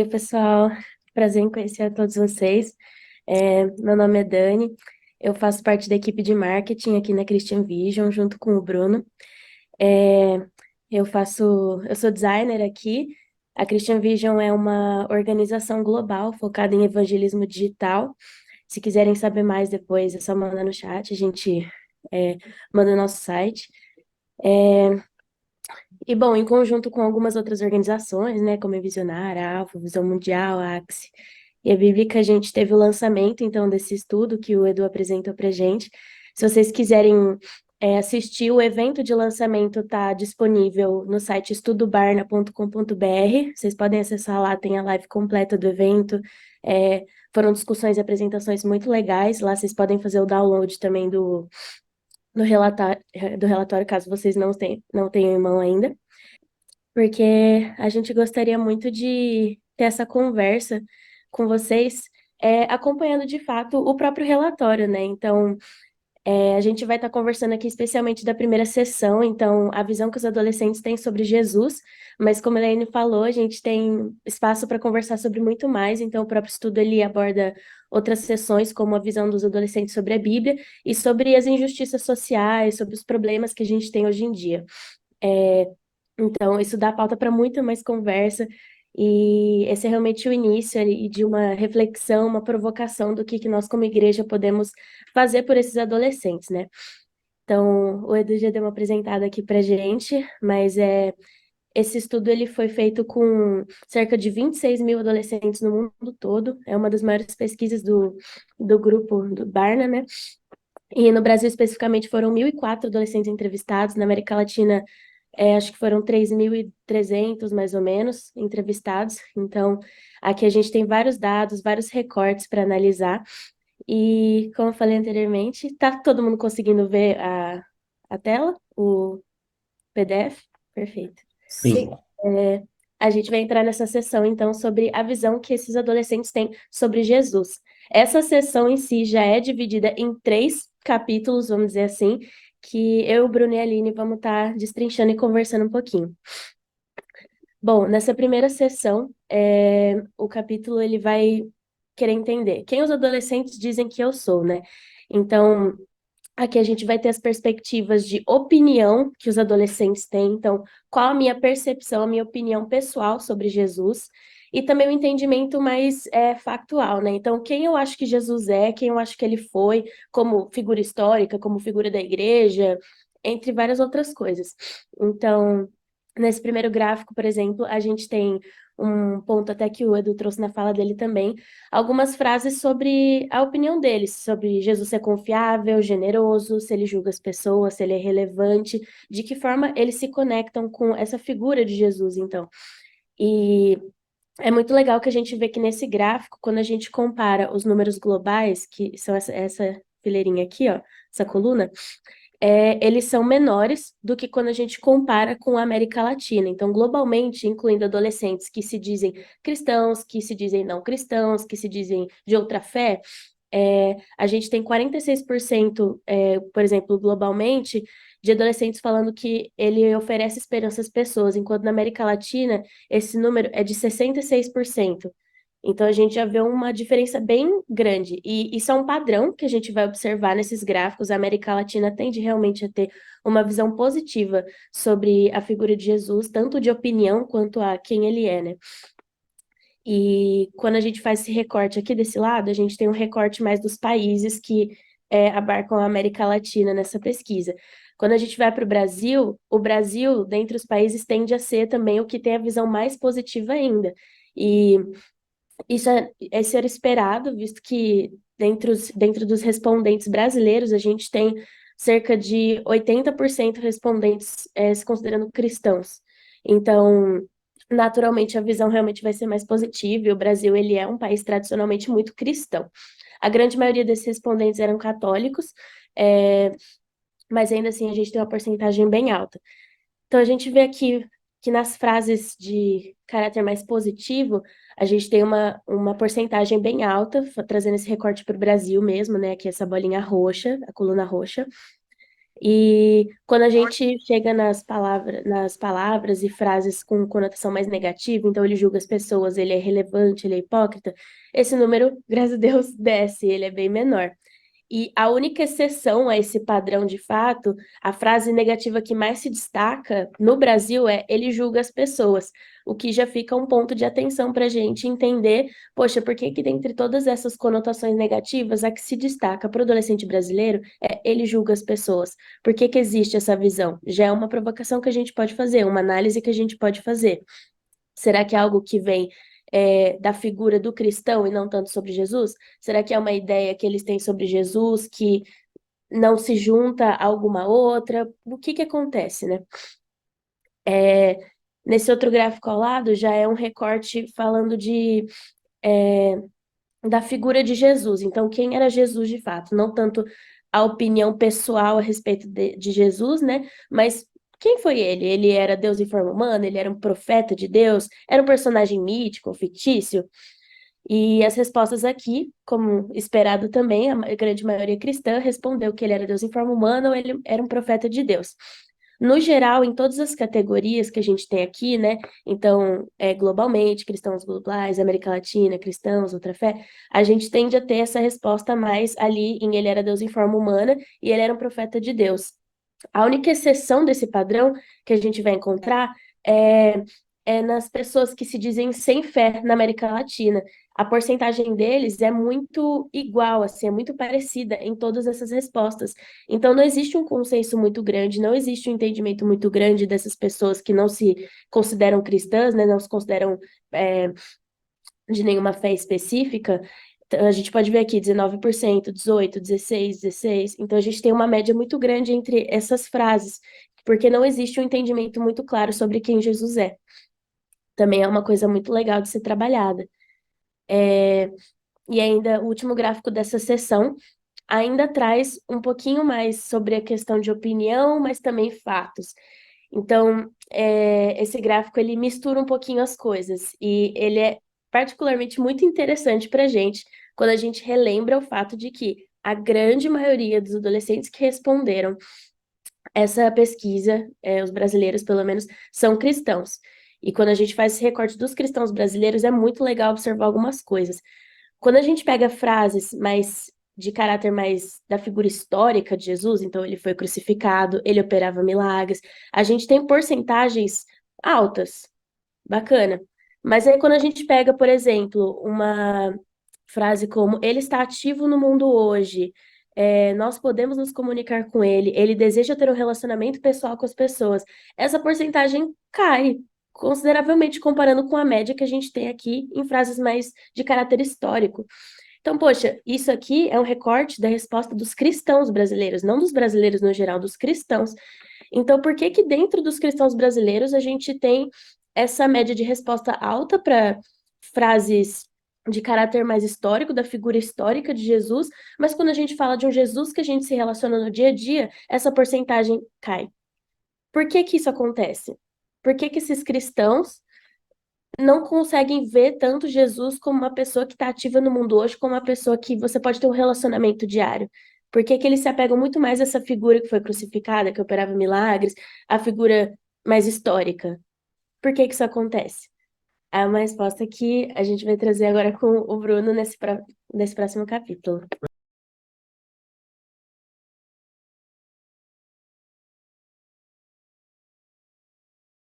dia, pessoal. Prazer em conhecer a todos vocês. Meu nome é Dani, eu faço parte da equipe de marketing aqui na Christian Vision, junto com o Bruno. É, eu sou designer aqui. A Christian Vision é uma organização global focada em evangelismo digital. Se quiserem saber mais depois, é só mandar no chat, a gente é, manda no nosso site. E, bom, em conjunto com algumas outras organizações, né, como a Visionar, a Alfa, Visão Mundial, a Axe e a Bíblica, a gente teve o lançamento, então, desse estudo que o Edu apresentou para gente. Se vocês quiserem assistir, o evento de lançamento está disponível no site estudobarna.com.br. Vocês podem acessar lá, tem a live completa do evento. Foram discussões e apresentações muito legais. Lá vocês podem fazer o download também do relatório, caso vocês não tenham em mão ainda, porque a gente gostaria muito de ter essa conversa com vocês, acompanhando de fato o próprio relatório, né? Então, a gente vai estar conversando aqui especialmente da primeira sessão, então, a visão que os adolescentes têm sobre Jesus, mas como a Elaine falou, a gente tem espaço para conversar sobre muito mais, então o próprio estudo ele aborda outras sessões, como a visão dos adolescentes sobre a Bíblia e sobre as injustiças sociais, sobre os problemas que a gente tem hoje em dia. Então, isso dá pauta para muita mais conversa, e esse é realmente o início ali de uma reflexão, uma provocação do que nós, como igreja, podemos fazer por esses adolescentes, né? Então, o Edu já deu uma apresentada aqui para gente, mas esse estudo ele foi feito com cerca de 26 mil adolescentes no mundo todo, é uma das maiores pesquisas do grupo do Barna, né? E no Brasil, especificamente, foram 1.004 adolescentes entrevistados, na América Latina acho que foram 3.300, mais ou menos, entrevistados. Então, aqui a gente tem vários dados, vários recortes para analisar. E, como eu falei anteriormente, está todo mundo conseguindo ver a tela, o PDF? Perfeito. Sim. É, a gente vai entrar nessa sessão, então, sobre a visão que esses adolescentes têm sobre Jesus. Essa sessão em si já é dividida em 3 capítulos, vamos dizer assim, que eu, Bruno e a Aline vamos estar destrinchando e conversando um pouquinho. Bom, nessa primeira sessão, o capítulo ele vai querer entender quem os adolescentes dizem que eu sou, né? Então, aqui a gente vai ter as perspectivas de opinião que os adolescentes têm. Então, qual a minha percepção, a minha opinião pessoal sobre Jesus, e também o entendimento mais factual, né? Então, quem eu acho que Jesus é, quem eu acho que ele foi, como figura histórica, como figura da igreja, entre várias outras coisas. Então, nesse primeiro gráfico, por exemplo, a gente tem um ponto até que o Edu trouxe na fala dele também, algumas frases sobre a opinião deles, sobre Jesus ser confiável, generoso, se ele julga as pessoas, se ele é relevante, de que forma eles se conectam com essa figura de Jesus, então. E é muito legal que a gente vê que nesse gráfico, quando a gente compara os números globais, que são essa fileirinha aqui, ó, essa coluna, eles são menores do que quando a gente compara com a América Latina. Então, globalmente, incluindo adolescentes que se dizem cristãos, que se dizem não cristãos, que se dizem de outra fé, a gente tem 46%, por exemplo, globalmente, de adolescentes falando que ele oferece esperança às pessoas, enquanto na América Latina esse número é de 66%. Então a gente já vê uma diferença bem grande. E isso é um padrão que a gente vai observar nesses gráficos. A América Latina tende realmente a ter uma visão positiva sobre a figura de Jesus, tanto de opinião quanto a quem ele é, né? E quando a gente faz esse recorte aqui desse lado, a gente tem um recorte mais dos países que abarcam a América Latina nessa pesquisa. Quando a gente vai para o Brasil, dentre os países, tende a ser também o que tem a visão mais positiva ainda. E isso era esperado, visto que dentro dos respondentes brasileiros, a gente tem cerca de 80% respondentes se considerando cristãos. Então, naturalmente, a visão realmente vai ser mais positiva, e o Brasil ele é um país tradicionalmente muito cristão. A grande maioria desses respondentes eram católicos, é, mas ainda assim a gente tem uma porcentagem bem alta. Então, a gente vê aqui que nas frases de caráter mais positivo, a gente tem uma porcentagem bem alta, trazendo esse recorte para o Brasil mesmo, né? Aqui essa bolinha roxa, a coluna roxa. E quando a gente chega nas palavras e frases com conotação mais negativa, então ele julga as pessoas, ele é relevante, ele é hipócrita, esse número, graças a Deus, desce, ele é bem menor. E a única exceção a esse padrão de fato, a frase negativa que mais se destaca no Brasil é ele julga as pessoas, o que já fica um ponto de atenção para a gente entender, poxa, por que que dentre todas essas conotações negativas, a que se destaca para o adolescente brasileiro é ele julga as pessoas. Por que que existe essa visão? Já é uma provocação que a gente pode fazer, uma análise que a gente pode fazer. Será que é algo que vem da figura do cristão e não tanto sobre Jesus? Será que é uma ideia que eles têm sobre Jesus que não se junta a alguma outra? O que que acontece, né? É, nesse outro gráfico ao lado já é um recorte falando é, da figura de Jesus. Então, quem era Jesus de fato? Não tanto a opinião pessoal a respeito de Jesus, né? Mas quem foi ele? Ele era Deus em forma humana? Ele era um profeta de Deus? Era um personagem mítico, fictício? E as respostas aqui, como esperado também, a grande maioria cristã respondeu que ele era Deus em forma humana ou ele era um profeta de Deus. No geral, em todas as categorias que a gente tem aqui, né? Então, globalmente, cristãos globais, América Latina, cristãos, outra fé, a gente tende a ter essa resposta mais ali em ele era Deus em forma humana e ele era um profeta de Deus. A única exceção desse padrão que a gente vai encontrar é, é nas pessoas que se dizem sem fé na América Latina. A porcentagem deles é muito igual, assim, é muito parecida em todas essas respostas. Então, não existe um consenso muito grande, não existe um entendimento muito grande dessas pessoas que não se consideram cristãs, né, não se consideram é, de nenhuma fé específica. Então, a gente pode ver aqui 19%, 18%, 16%, 16%. Então, a gente tem uma média muito grande entre essas frases, porque não existe um entendimento muito claro sobre quem Jesus é. Também é uma coisa muito legal de ser trabalhada. E ainda, o último gráfico dessa sessão ainda traz um pouquinho mais sobre a questão de opinião, mas também fatos. Então, esse gráfico ele mistura um pouquinho as coisas e ele é particularmente muito interessante para a gente quando a gente relembra o fato de que a grande maioria dos adolescentes que responderam essa pesquisa, os brasileiros pelo menos, são cristãos. E quando a gente faz esse recorte dos cristãos brasileiros, é muito legal observar algumas coisas. Quando a gente pega frases mais de caráter mais da figura histórica de Jesus, então ele foi crucificado, ele operava milagres, a gente tem porcentagens altas, bacana. Mas aí quando a gente pega, por exemplo, uma frase como ele está ativo no mundo hoje, nós podemos nos comunicar com ele, ele deseja ter um relacionamento pessoal com as pessoas, essa porcentagem cai consideravelmente comparando com a média que a gente tem aqui em frases mais de caráter histórico. Então, poxa, isso aqui é um recorte da resposta dos cristãos brasileiros, não dos brasileiros no geral, dos cristãos. Então, por que que dentro dos cristãos brasileiros a gente tem essa média de resposta alta para frases de caráter mais histórico, da figura histórica de Jesus, mas quando a gente fala de um Jesus que a gente se relaciona no dia a dia, essa porcentagem cai. Por que que isso acontece? Por que que esses cristãos não conseguem ver tanto Jesus como uma pessoa que está ativa no mundo hoje, como uma pessoa que você pode ter um relacionamento diário? Por que que eles se apegam muito mais a essa figura que foi crucificada, que operava milagres, a figura mais histórica? Por que que isso acontece? É uma resposta que a gente vai trazer agora com o Bruno nesse próximo capítulo.